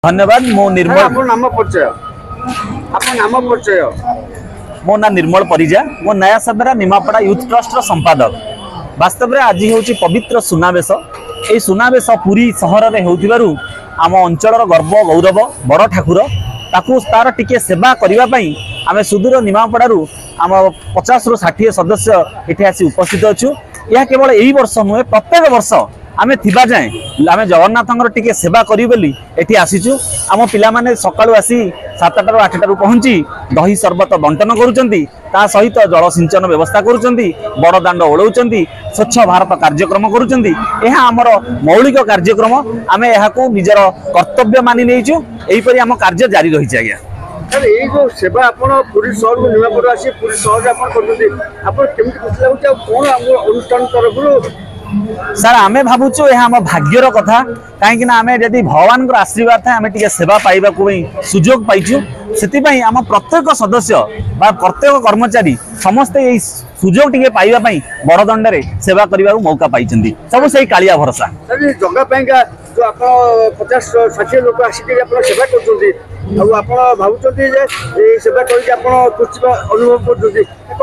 धन्यवाद। मो निर्मल नाम परिचय मो ना निर्मल परिजा मो नया सबरा निमापड़ा यूथ ट्रस्ट संपादक। वास्तव में आज हूँ पवित्र सुनावेश। ये सुनावेश पुरी सहर में होतिबारु आम अंचल गर्व गौरव बड़ ठाकुर ताकू तार टिके सेवा करने आम सुदूर निमापड़ारू आम 50 रु 60 सदस्य ये आसी उपस्थित अच्छु। यह केवल यही वर्ष नुहे प्रत्येक वर्ष आमे थिबा जाए आम जगन्नाथ टिके सेवा करी बोली एठी आसीचु। आम पिला माने सकाळु आसी 7टा रु 8टा रु पहुंची दही शरबत बंटन करुचंती, ता सहित जल सिंचन व्यवस्था करुचंती, बड़ दांड ओळौचंती, स्वच्छ भारत कार्यक्रम करुचंती। यह आमर मौलिक कार्यक्रम आमे यहाकू निजर कर्तव्य मानि नेइचु। एही परि आम कार्य जारी रहिछ। आज्ञा सर ये जो सेवा आपण पूरी शहर को निमापुर आसी पूरी शहर आपण करथि आपण केमति खुशी लागुछ कोन अनुष्ठान तरफ सर आमे भावुचु यह आम भाग्यर कथा कहीं आम जदि भगवान आशीर्वाद था आम टे सेवा पाइबा सुजोग पाइचु। से आम प्रत्येक सदस्य बा प्रत्येक कर्मचारी समस्ते यही सुजोग टे पाइबापी बड़दंड रे सेवा करने मौका पाई सब से कालिया भरोसा। जगह जो आप 50-60 लोक आसिक सेवा कर भावुं सेवा करके अनुभव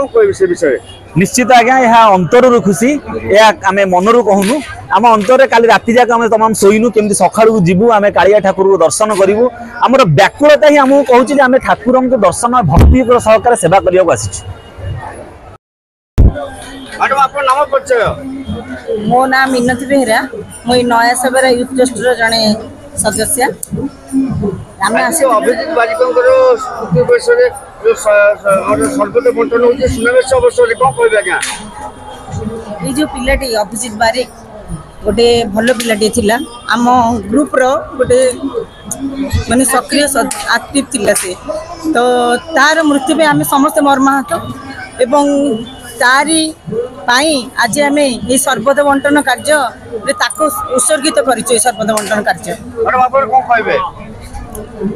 कर से विषय निश्चित आज्ञा यह अंतर खुशी आम मनरू कहूनु आम अंतर काली राति जाक आम तमाम शोनु केमती सका जीवु आम कालिया ठाकुर को दर्शन करूँ। आमर व्याकुलता ही आमको कहूँ आम ठाकुर को दर्शन भक्ति सहकार सेवा करने को आसी। मो ना मिनती बेहरा मुई नया सबरा यूथ ट्रस्ट जड़े सदस्य। अभिजीत बारिक सर्वत बंटन होती सुनावेश अवसर कौन कह आज्ञा ये जो पिलाटी अभिजीत बारिक गोटे भल पिलाटी थिला आम ग्रुप रो गोटे माने सक्रिय एक्टिव थिला से तो तार मृत्यु में आम समस्त मर्माहत एवं तारी पाई आज आम ये सर्वत बंटन कार्य ताको उत्सर्गित करिछु। सर्वत बंटन कार्य कौन कहबे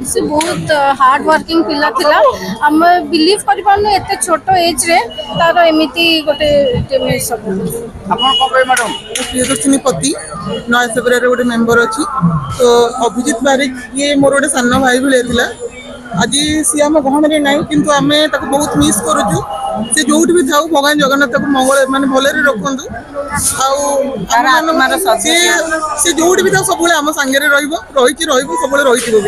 से बहुत हार्ड वर्किंग पिला थिला हम बिलीव करि पानु एते छोटो एज रे तार एमिति गोटे टीम सब अपन को कहबे मैडम प्रियदर्शिनी पति नया सबरा रे गोटे मेंबर अछि। तो अभिजीत बारिक ये मोर गोटे सान भाई भले थिला आज सी आम गहन रे नाही किंतु आमे ताको बहुत मिस करूछु। से जोट भी थाउ भगवान जगन्नाथ को मंगल माने भले रे रखंतु आउ से जोट भी थाउ सब आम संगे रे रहइबो रहिछि रहइबो सब रहिथिबो।